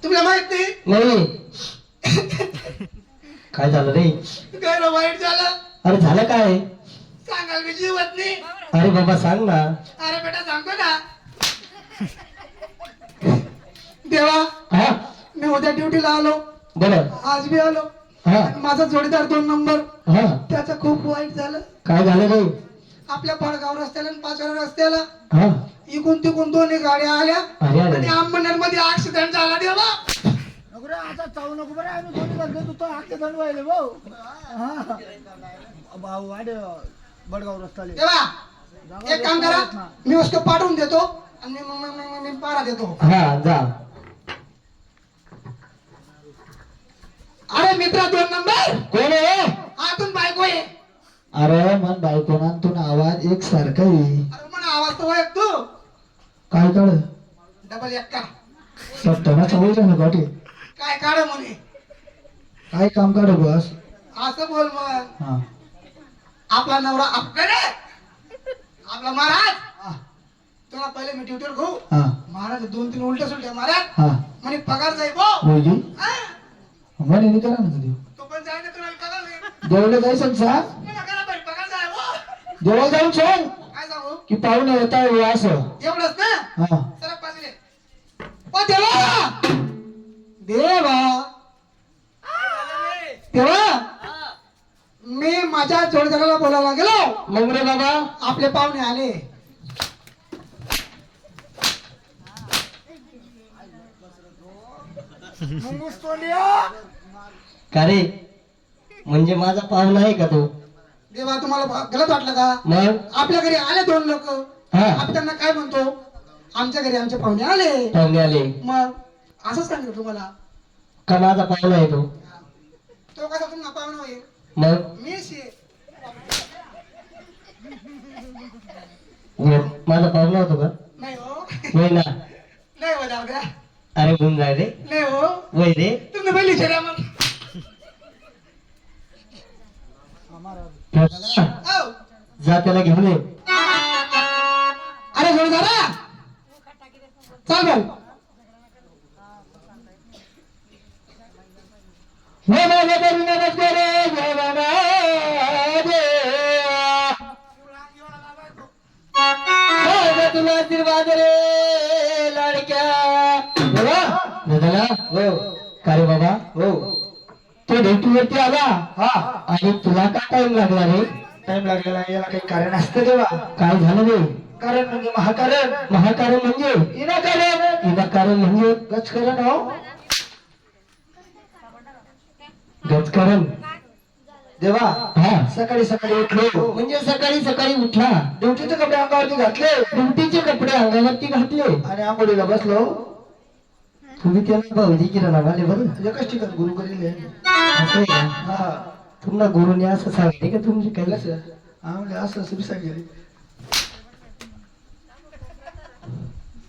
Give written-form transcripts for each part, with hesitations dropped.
तुला माहित नाही? नाही. काय झालं रे? काय रे वाईट झालं? अरे झालं काय? सांगाल मी जीवत नाही. अरे बाबा सांग ना. अरे बेटा सांगतो ना. देवा हा मी उद्या ड्युटीला आलो, बरं. आज बी आलो. हा आणि माझा जोडीदार 2 नंबर, हा त्याचं खूप वाईट झालं. काय झालं रे? आपल्या पाडगाव रस्त्याला आणि पाचोरा रस्त्याला हा इकून तिकून दोन्ही गाड्या आल्या अरे आणि अरे अंबनेर मध्ये ऍक्सिडेंट झाला. देवा नको रे, आता चावू नको बरं. आम्ही दोन्ही घालतो तू तो हात दंड व्हायले भाऊ. हा भाऊ वाडे बडगाव रस्ताले. देवा एक काम करा, मी उसको पाठवून देतो आणि मी पारा देतो. हा जा. अरे मित्रा 2 नंबर कोण आहे? आतून बायको आहे. अरे मन बायकोनातून आवाज एक सारखा आहे. अरे म्हणा आवाज तो एक तू काय काढ? डबल एक का सत्ताना सवयचं ना गाठी. काय काढ म्हणे. काय काम काढ बस. असं बोल मग. हा आपला नवरा अपकडे आपला महाराज. तुला पहिले मी ड्युटीवर घेऊ. हा महाराज 2-3 उलट्या सुलट्या महाराज हा म्हणे पगार जाई बो. बोलली हा? म्हणे नाही करा ना तुझी. तू पण जाय ना, तुला पगार नाही. देवला जायचं सांग. मला करा पाहिजे पगार जाय बो. देवला जाऊन सांग काय सांगू की पाहुणे येत आहे असं. एवढंच ना. हा सर पाजले. ओ देवा देवा देवा मी माझ्या जोडीदाराला बोलायला गेलो. मग रे बाबा आपले पाहुणे आले. मुंगूस तोंडिया. का रे? म्हणजे माझा पाहुणा आहे का तो? देवा तुम्हाला गलत वाटलं का? मग आपल्या घरी आले 2 लोक, हा आपण त्यांना काय म्हणतो? आमच्या घरी आमचे पाहुणे आले. पाहुणे आले मग असंच सांगितलं तुम्हाला. का माझा पाहुणा आहे तो? तो कसा तुम्हाला पाहुणा होईल? मग मीच आहे. माझा पाहुणा होतो का? नाही हो, वय ना. नाही हो, जाऊ द्या. अरे गुण जाय रे. नाही हो, वय रे. तुम्ही पहिली विचारा मग. औ. जा त्याला घेऊन ये. अरे जोडीदारा चाल भाऊ. हे माझ्या करून नमस्ते रे. जय बाबा दे. तुला आशीर्वाद रे लाडक्या. दादा हो का रे बाबा? हो तो ड्युटीवरती आला. हा आणि तुला का टाइम लागला रे? टाइम लागलेला आहे, याला काही कारण असतं तेव्हा. काय झालं रे? कारण म्हणजे महाकारण. महाकारण म्हणजे विनाकारण. विनाकारण म्हणजे गजकरण हो. गजकारण. देवा हा सकाळी सकाळी उठलो म्हणजे सकाळी सकाळी उठला, ड्युटीचे कपडे अंगावरती घातले ड्युटीचे कपडे अंगावरती घातले आणि आंघोळीला बसलो. तुम्ही त्याला भाऊजी किराणा वाले बरं. एकच ठिकाण गुरु करील. असं आहे का? हा तुम्हाला गुरुने असं सांगितले का तुमचे काही? कसं आम्हाला असं असं सांगितलं.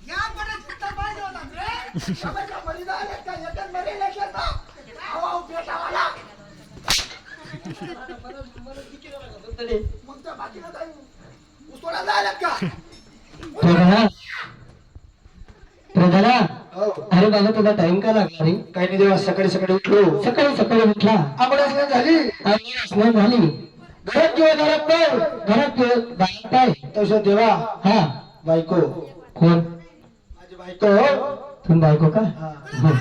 या बरं चित्ता पाहिजे होता रे. बाबाच्या बलिदान आहे का? एकच मरेल एकच ना. आवा पेटावाला. मग त्या बाकीला काय उसोडा जायला का? प्रधाना प्रधाना हो अरे बाबा तुला टाइम का लागला रे? काही नाही देवा सकाळी सकाळी उठलो. सकाळी सकाळी उठला, आंघोळ झाली. आणि स्नान झाली, घरात किंवा घरात पाय, घरात किंवा बाहेर पाय. तसं देवा हा बायको कोण? माझी बायको. तुम्ही बायको का? हा. हो.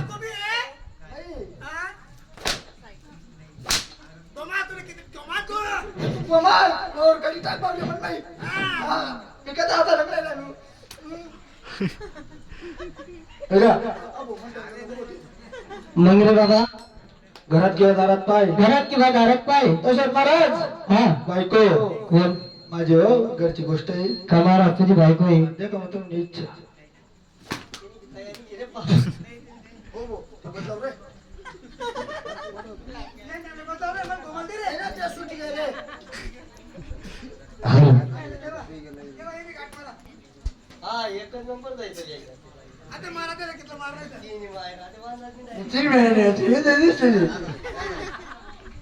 कमाल और कधी टाक पावले पण नाही. हा मी कधी आता लागलाय मी. मग रे बाबा घरात किंवा दारात पाय. घरात किंवा दारात पाय. तसं महाराज हा बायको कोण? माझी हो घरची गोष्ट आहे. का महाराज तुझी बायको आहे? दे का मग तुम्ही इच्छा. हा. आता मारा त्याला किती मारायचं? तीन महिने दिसते.